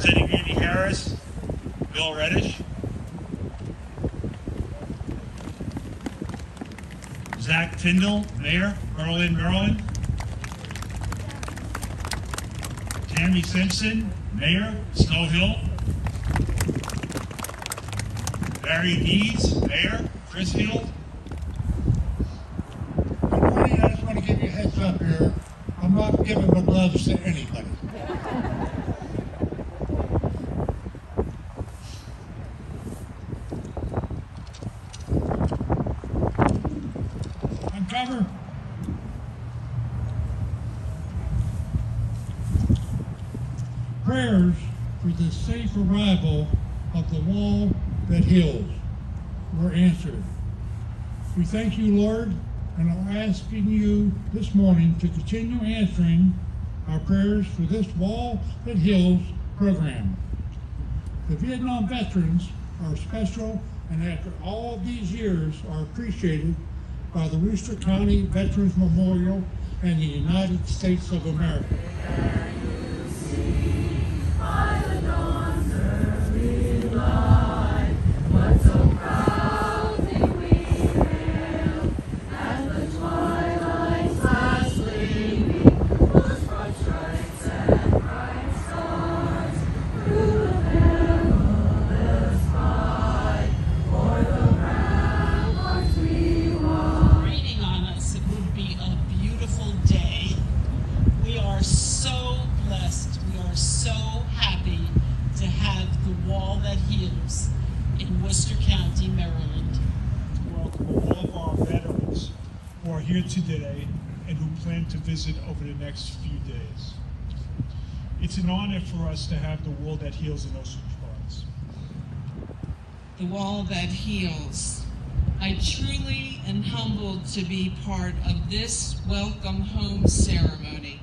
Representing Andy Harris, Bill Reddish. Zach Tyndall, Mayor, Berlin, Maryland. Tammy Simpson, Mayor, Snow Hill. Barry Deeds, Mayor, Crisfield. Good morning. I just want to give you a heads up here. I'm not giving the gloves to anybody. Uncover. Prayers for the safe arrival of the wall that heals were answered. We thank you, Lord, and are asking you this morning to continue answering our prayers for this Wall That Heals program. The Vietnam veterans are special, and after all of these years are appreciated by the Worcester County Veterans Memorial and the United States of America. In Worcester County, Maryland. Welcome all of our veterans who are here today and who plan to visit over the next few days. It's an honor for us to have the Wall That Heals in Ocean Parts. The Wall That Heals. I truly am humbled to be part of this welcome home ceremony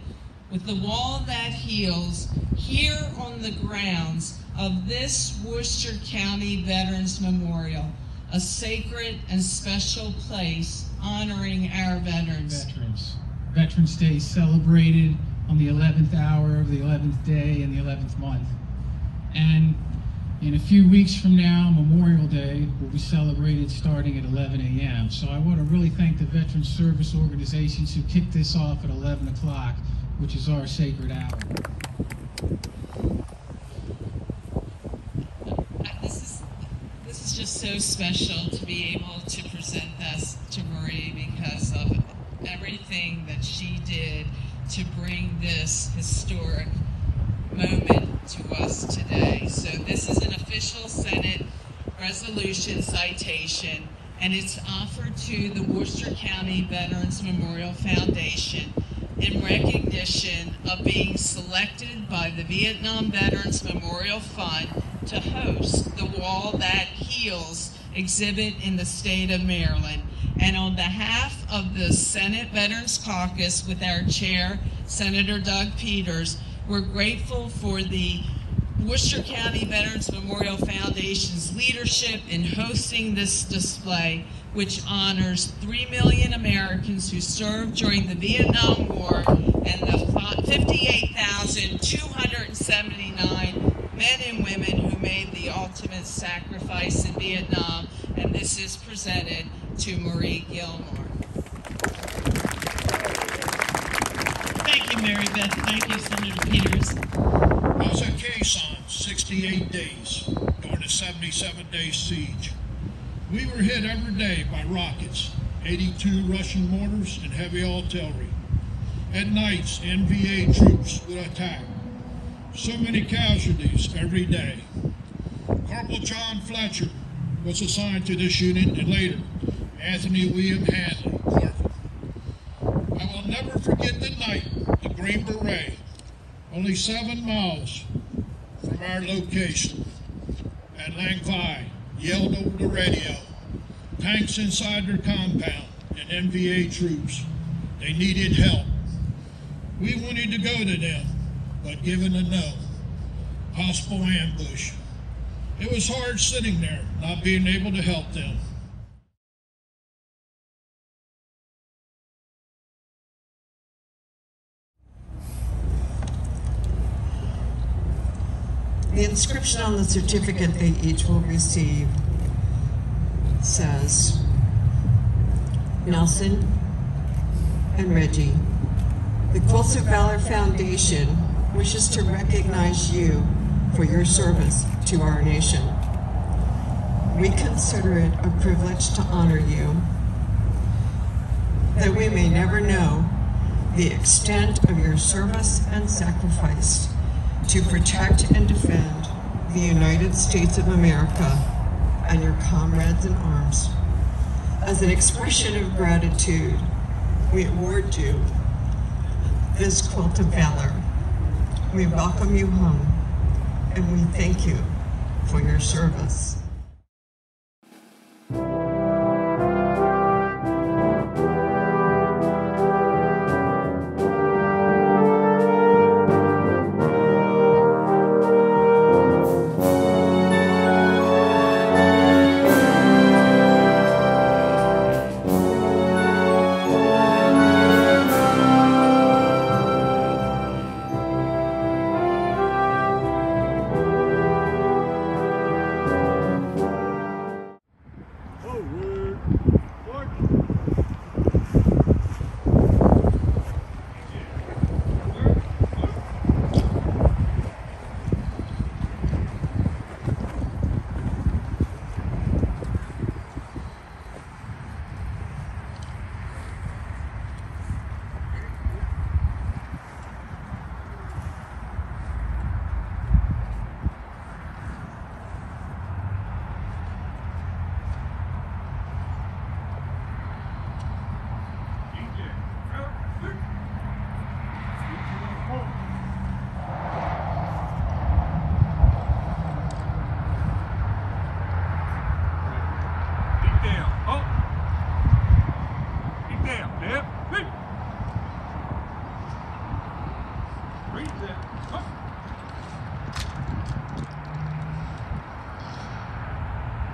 with the Wall That Heals here on the grounds of this Worcester County Veterans Memorial, a sacred and special place honoring our veterans. Veterans Day celebrated on the 11th hour of the 11th day in the 11th month. And in a few weeks from now, Memorial Day will be celebrated starting at 11 a.m. So I want to really thank the veteran service organizations who kicked this off at 11 o'clock, which is our sacred hour. This is just so special to be able to present this to Marie because of everything that she did to bring this historic moment to us today. So this is an official Senate resolution citation, and it's offered to the Worcester County Veterans Memorial Foundation in recognition of being selected by the Vietnam Veterans Memorial Fund to host the Wall That Heals exhibit in the state of Maryland. And on behalf of the Senate Veterans Caucus with our chair, Senator Doug Peters, we're grateful for the Worcester County Veterans Memorial Foundation's leadership in hosting this display, which honors 3 million Americans who served during the Vietnam War and the 58,279 men and women who made the ultimate sacrifice in Vietnam. And this is presented to Marie Gilmore. Thank you, Mary Beth. Thank you, Senator Peters. I was at Quezon 68 days during the 77-day siege. We were hit every day by rockets, 82 Russian mortars and heavy artillery. At nights, NVA troops would attack. So many casualties every day. Corporal John Fletcher was assigned to this unit, and later, Anthony William Hanley, Corporal. I will never forget the night the Green Beret, only 7 miles from our location at Lang Vai, yelled over the radio, tanks inside their compound and NVA troops. They needed help. We wanted to go to them, but given a no. Possible ambush. It was hard sitting there, not being able to help them. The inscription on the certificate they each will receive says, Nelson and Reggie, the Quilts of Valor Foundation wishes to recognize you for your service to our nation. We consider it a privilege to honor you, that we may never know the extent of your service and sacrifice to protect and defend the United States of America and your comrades in arms. As an expression of gratitude, we award you this Quilt of Valor. We welcome you home, and we thank you for your service.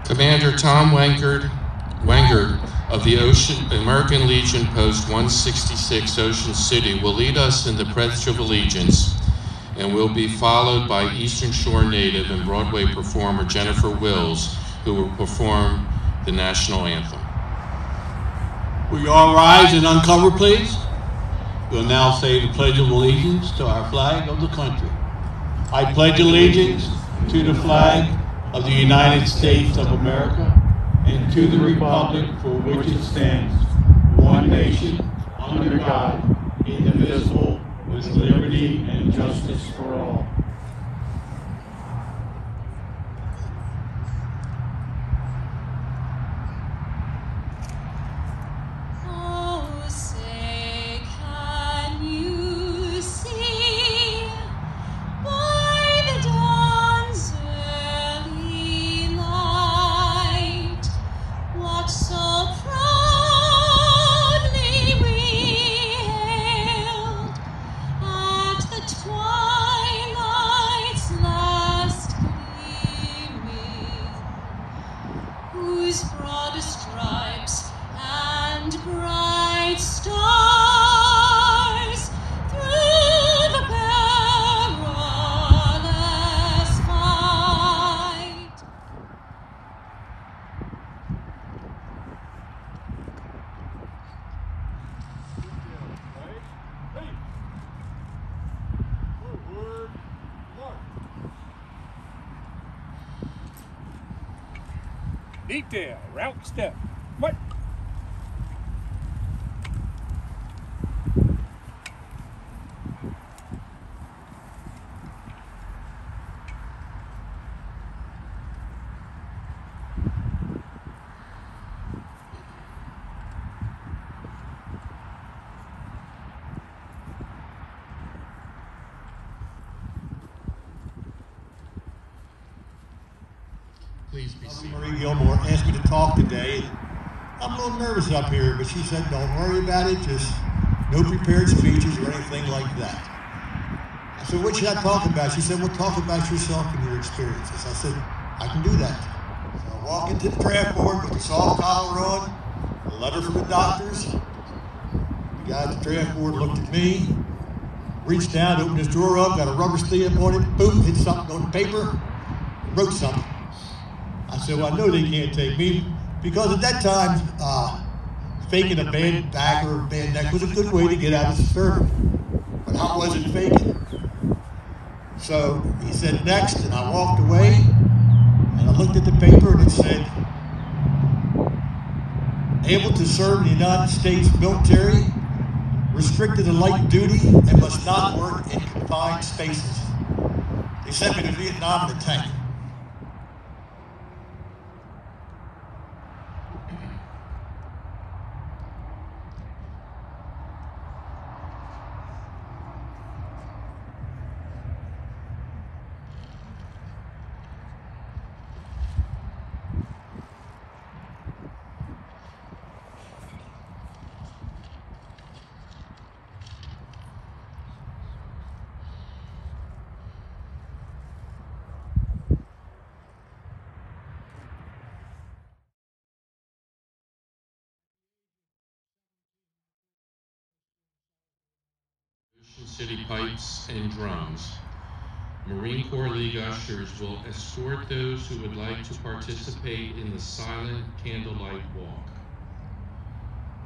Commander Tom Wangard of the American Legion Post 166 Ocean City will lead us in the Pledge of Allegiance and will be followed by Eastern Shore native and Broadway performer Jennifer Wills, who will perform the national anthem. Will you all rise and uncover, please? We'll now say the Pledge of Allegiance to our flag of the country. I pledge allegiance to the flag of the United States of America and to the republic for which it stands, one nation, under God, indivisible, with liberty and justice for all. Detail, route step. What? Please be seated. Marie Gilmore asked me to talk today. I'm a little nervous up here, but she said, don't worry about it, just no prepared speeches or anything like that. I said, what should I talk about? She said, well, talk about yourself and your experiences. I said, I can do that. So I walk into the draft board with the soft collar on, a letter from the doctors. The guy at the draft board looked at me, reached down, opened his drawer up, got a rubber stamp on it, boom, hit something on the paper, wrote something. I said, well, I know they can't take me, because at that time, faking a bad back or a bad neck was a good way to get out of the service. But I wasn't faking. So he said next, and I walked away, and I looked at the paper, and it said, able to serve in the United States military, restricted to light duty, and must not work in confined spaces. They sent me to Vietnam in a tank. Ocean City pipes and drums. Marine Corps League ushers will escort those who would like to participate in the silent candlelight walk.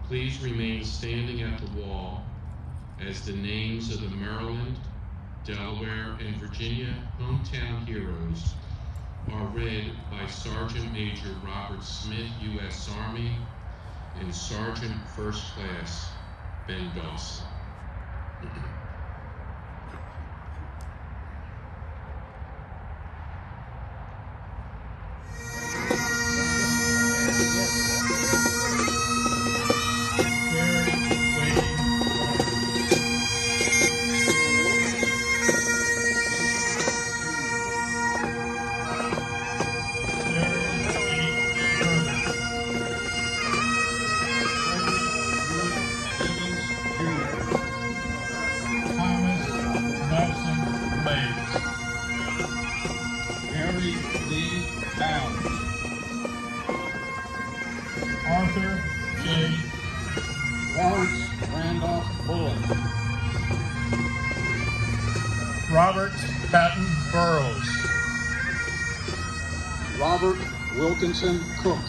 Please remain standing at the wall as the names of the Maryland, Delaware, and Virginia hometown heroes are read by Sergeant Major Robert Smith, U.S. Army, and Sergeant First Class Ben Dawson. Arthur J. Lawrence Randolph Bullock. Robert Patton Burrows. Robert Wilkinson Cook.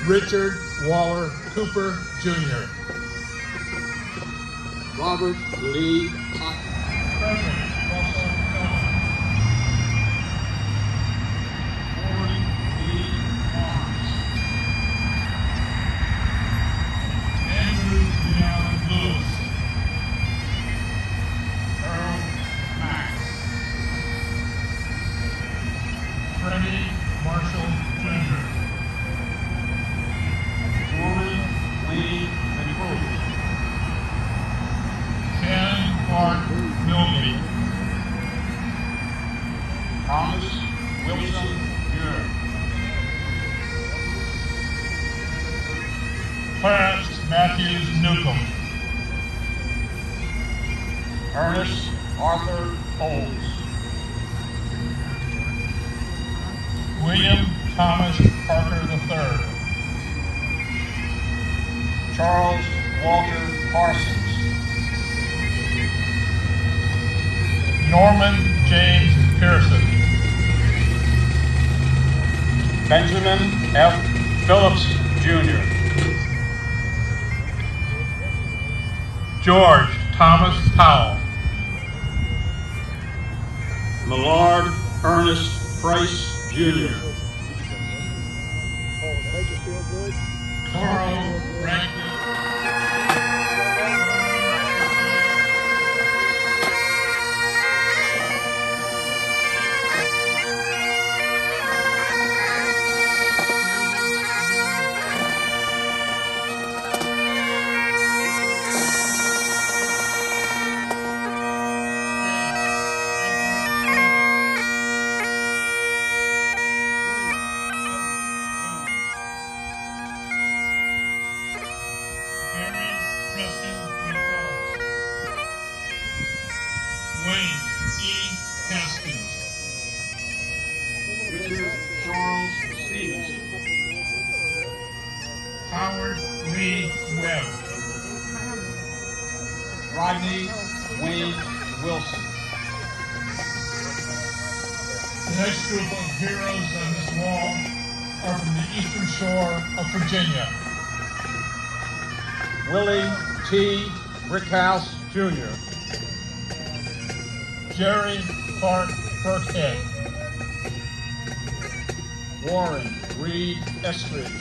Richard Waller Cooper, Jr. Robert Lee Cotton. Thomas Wilson, Jr. Clarence Matthews Newcomb. Ernest Arthur Olds. William Thomas Parker III. Charles Walter Parsons. Norman James Pearson. Benjamin F. Phillips, Jr. George Thomas Powell. Millard Ernest Price, Jr. Carl Franklin. Wayne E. Haskins. Richard Charles Stevenson. Howard Lee Webb. Rodney Wayne Wilson. The next group of heroes on this wall are from the Eastern Shore of Virginia. Willie T. Brickhouse Jr. Jerry Clark Burkhead. Warren Reed Estridge.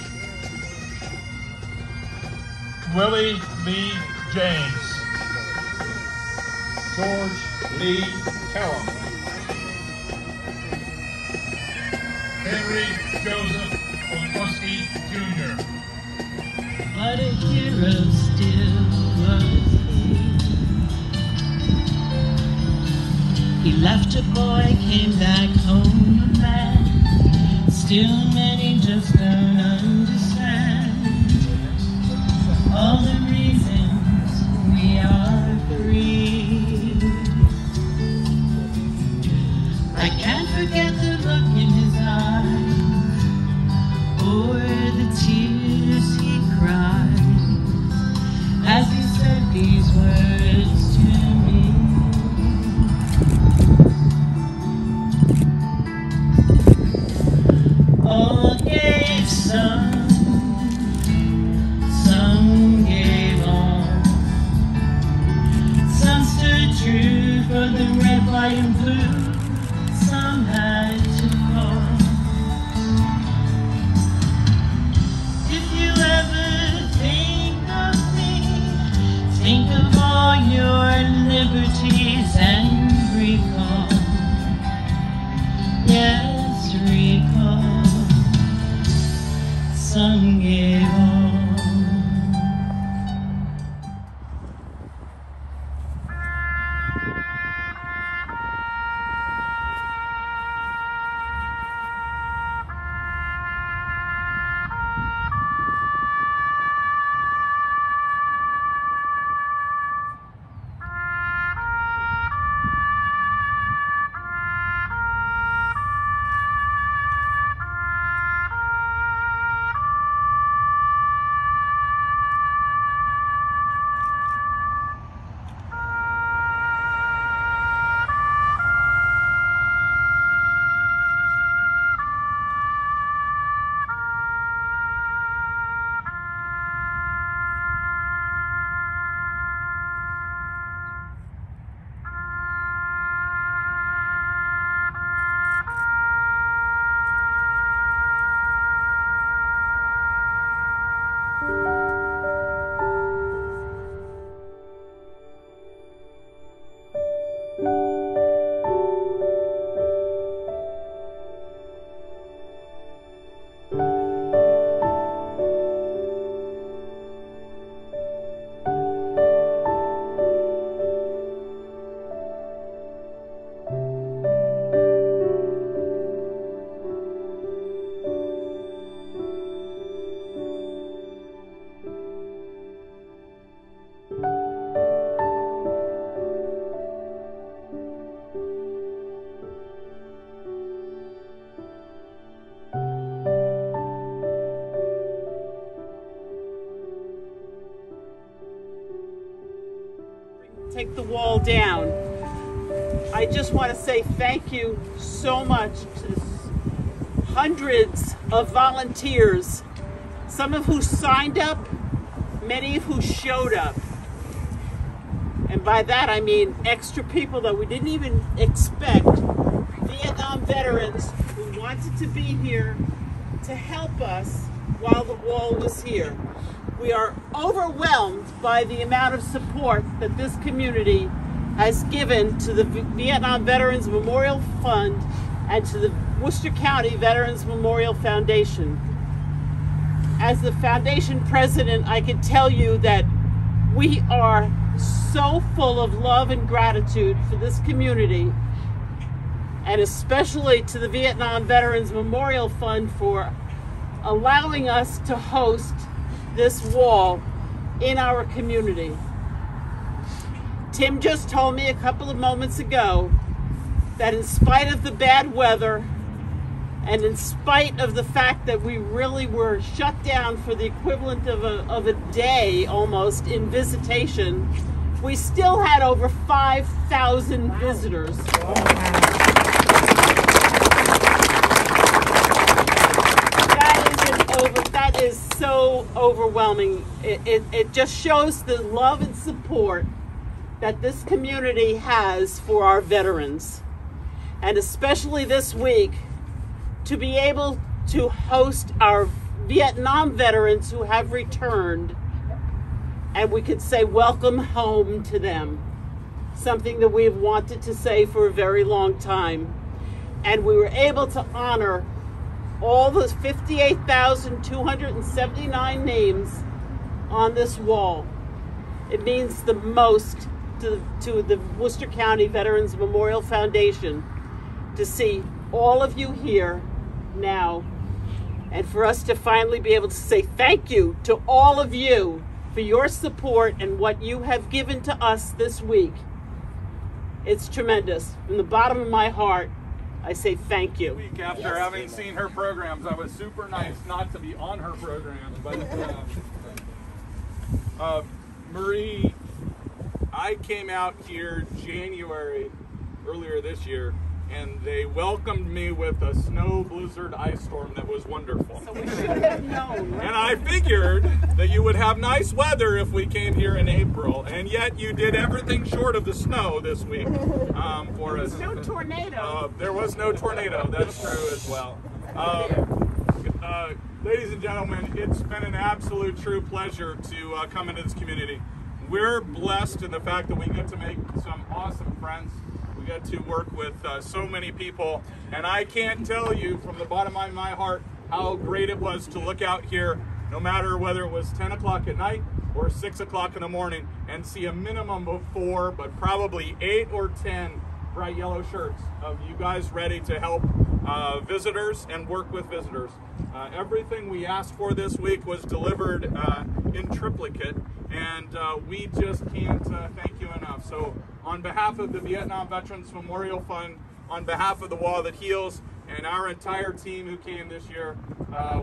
Willie Lee James. George Lee Kellum. Henry Joseph Okoski Jr. But a hero still was he. He left a boy, came back home a man. Still many just don't understand all the reasons we are free. I can't forget the look in his eyes or the tears he cried as he said these words to me. All gave some gave all. Some stood true for the red, white, and blue. Some had to fall. If you ever think of me, think of all your liberties and recall. Yes, recall. Some gave all. Take the wall down. I just want to say thank you so much to hundreds of volunteers, some of who signed up, many of who showed up. And by that I mean extra people that we didn't even expect, Vietnam veterans who wanted to be here to help us while the wall was here. We are overwhelmed by the amount of support that this community has given to the Vietnam Veterans Memorial Fund and to the Worcester County Veterans Memorial Foundation. As the foundation president, I can tell you that we are so full of love and gratitude for this community, and especially to the Vietnam Veterans Memorial Fund for allowing us to host this wall in our community. Tim just told me a couple of moments ago that in spite of the bad weather and in spite of the fact that we really were shut down for the equivalent of a day almost in visitation, we still had over 5,000 visitors. That is so overwhelming. It just shows the love and support that this community has for our veterans. And especially this week, to be able to host our Vietnam veterans who have returned, and we could say welcome home to them. Something that we've wanted to say for a very long time. And we were able to honor all those 58,279 names on this wall. It means the most to the Worcester County Veterans Memorial Foundation to see all of you here now, and for us to finally be able to say thank you to all of you for your support and what you have given to us this week. It's tremendous. From the bottom of my heart, I say thank you. Week after having seen her programs, I was super nice not to be on her programs, but Marie, I came out here January earlier this year, and they welcomed me with a snow blizzard ice storm that was wonderful. So we should have known, right? And I figured that you would have nice weather if we came here in April, and yet you did everything short of the snow this week for us. No tornado. There was no tornado, that's true as well. Ladies and gentlemen, it's been an absolute true pleasure to come into this community. We're blessed in the fact that we get to make some awesome friends. We get to work with so many people, and I can't tell you from the bottom of my heart how great it was to look out here, no matter whether it was 10 o'clock at night or 6 o'clock in the morning, and see a minimum of 4, but probably 8 or 10 bright yellow shirts of you guys ready to help visitors and work with visitors. Everything we asked for this week was delivered in triplicate, and we just can't thank you enough. So on behalf of the Vietnam Veterans Memorial Fund, on behalf of the Wall That Heals, and our entire team who came this year,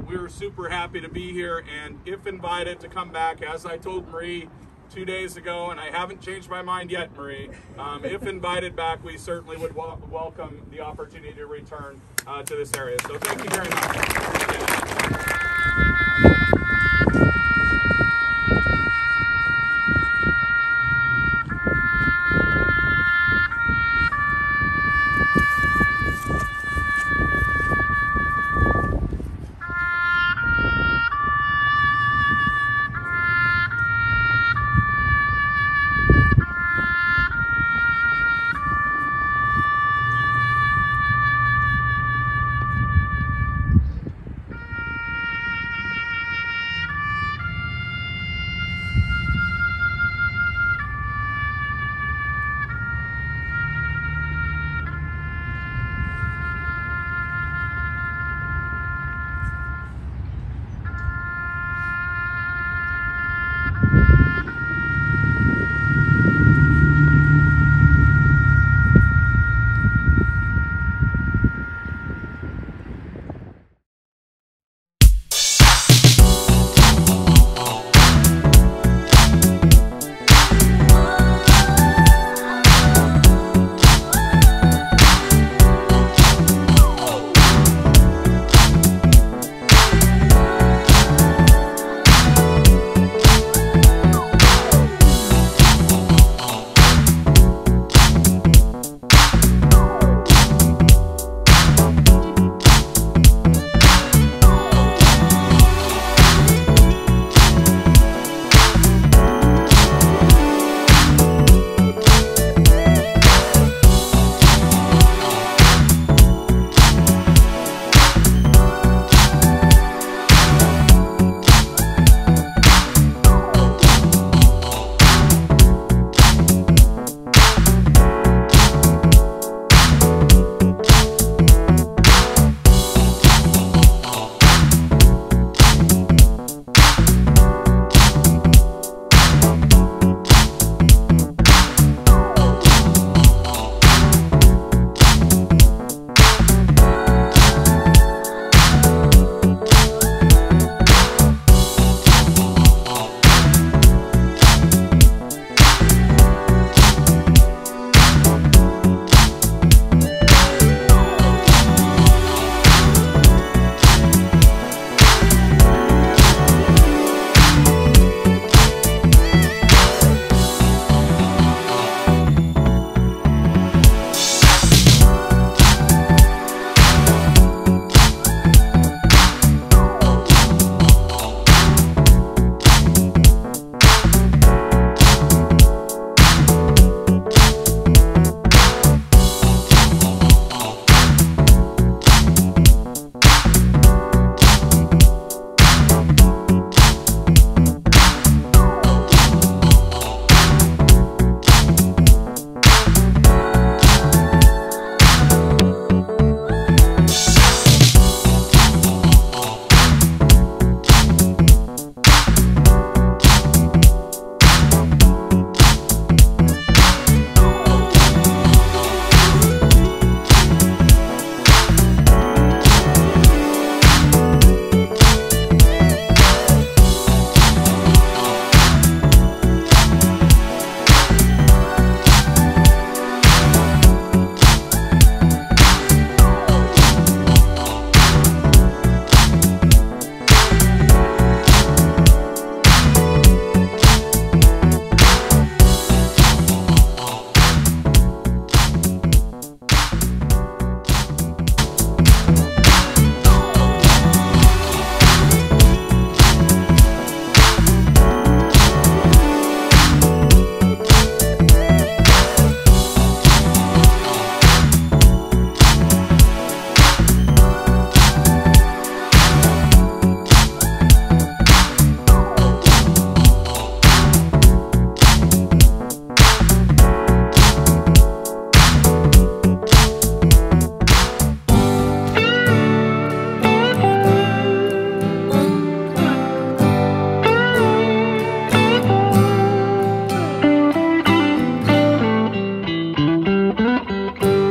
we're super happy to be here, and if invited to come back, as I told Marie 2 days ago, and I haven't changed my mind yet, Marie, if invited back, we certainly would welcome the opportunity to return to this area. So thank you very much.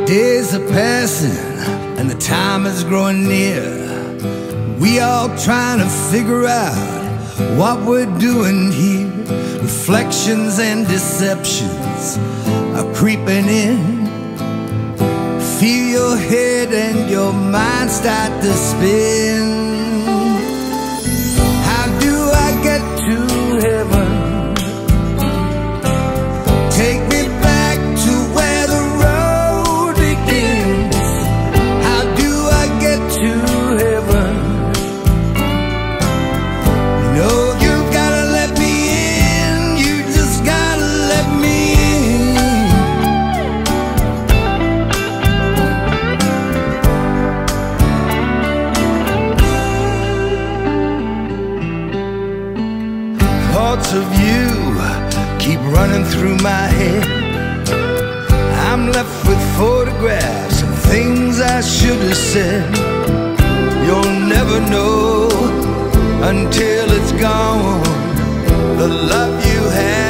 Days are passing and the time is growing near. We all trying to figure out what we're doing here. Reflections and deceptions are creeping in. Feel your head and your mind start to spin. How do I get to heaven? Take me back to where the road begins. How do I get to heaven? You know you've gotta let me in. You just gotta let me in. Thoughts of you keep running through my head. I'm left with photographs and things I should have said. You'll never know until it's gone, the love you had.